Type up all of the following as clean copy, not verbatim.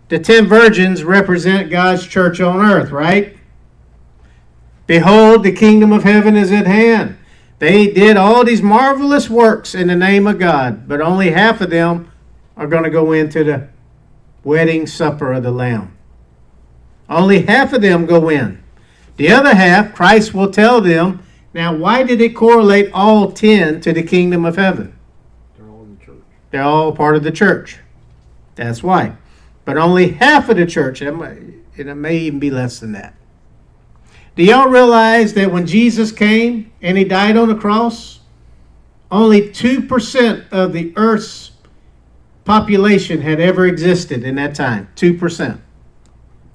The 10 virgins represent God's church on earth, right? Behold, the kingdom of heaven is at hand. They did all these marvelous works in the name of God, but only half of them are going to go into the wedding supper of the Lamb. Only half of them go in. The other half, Christ will tell them. Now, why did it correlate all 10 to the kingdom of heaven? They're all in the church. They're all part of the church. That's why. But only half of the church, and it may even be less than that. Do y'all realize that when Jesus came and he died on the cross, only 2% of the earth's population had ever existed in that time? 2%.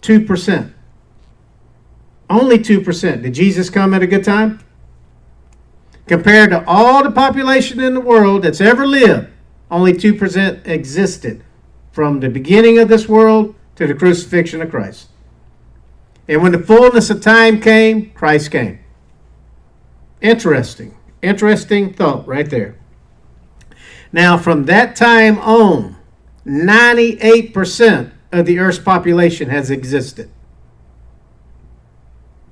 2%. Only 2%. Did Jesus come at a good time? Compared to all the population in the world that's ever lived, only 2% existed from the beginning of this world to the crucifixion of Christ. And when the fullness of time came, Christ came. Interesting. Interesting thought right there. Now, from that time on, 98% of the earth's population has existed.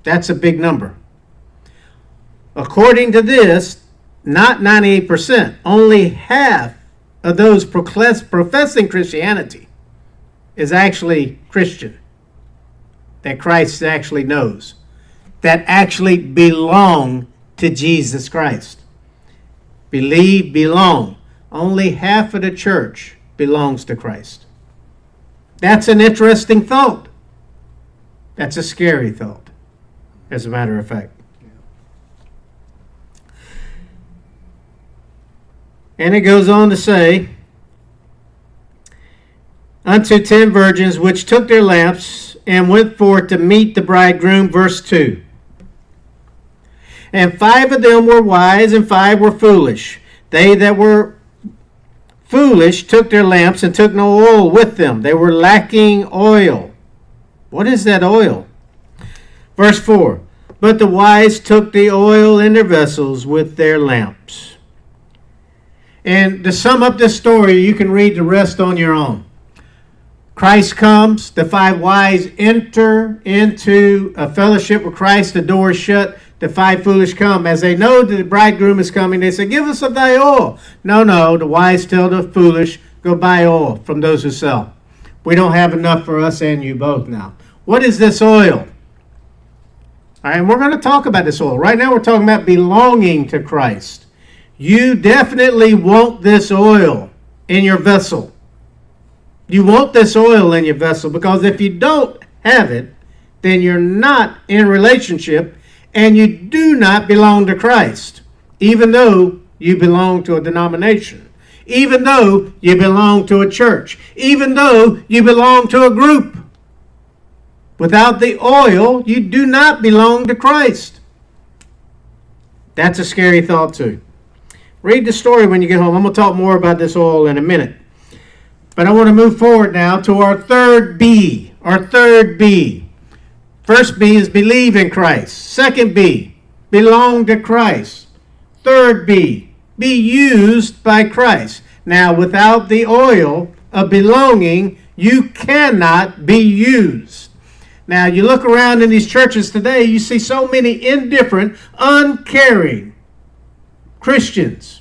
That's a big number. According to this, not 98%, only half of those professing Christianity is actually Christian, that Christ actually knows, that actually belong to Jesus Christ. Believe, belong. Only half of the church belongs to Christ. That's an interesting thought. That's a scary thought, as a matter of fact. And it goes on to say, unto 10 virgins which took their lamps and went forth to meet the bridegroom, verse 2. And 5 of them were wise, and 5 were foolish. They that were foolish took their lamps and took no oil with them. They were lacking oil. What is that oil? Verse 4. But the wise took the oil in their vessels with their lamps. And to sum up this story, you can read the rest on your own. Christ comes, the 5 wise enter into a fellowship with Christ, the door is shut, the 5 foolish come. As they know that the bridegroom is coming, they say, give us of thy oil. No, the wise tell the foolish, go buy oil from those who sell. We don't have enough for us and you both now. What is this oil? All right, we're going to talk about this oil. Right now we're talking about belonging to Christ. You definitely want this oil in your vessel. You want this oil in your vessel because if you don't have it, then you're not in relationship and you do not belong to Christ, even though you belong to a denomination, even though you belong to a church, even though you belong to a group. Without the oil, you do not belong to Christ. That's a scary thought too. Read the story when you get home. I'm going to talk more about this oil in a minute. But I want to move forward now to our third B. Our third B. First B is believe in Christ. Second B, belong to Christ. Third B, be used by Christ. Now, without the oil of belonging, you cannot be used. Now, you look around in these churches today, you see so many indifferent, uncaring Christians.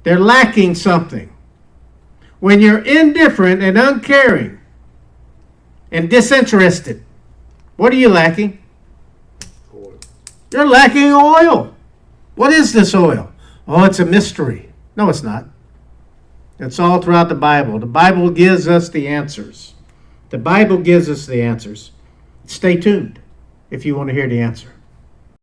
They're lacking something. When you're indifferent and uncaring and disinterested, what are you lacking? Oil. You're lacking oil. What is this oil? Oh, it's a mystery. No, it's not. It's all throughout the Bible. The Bible gives us the answers. The Bible gives us the answers. Stay tuned if you want to hear the answer.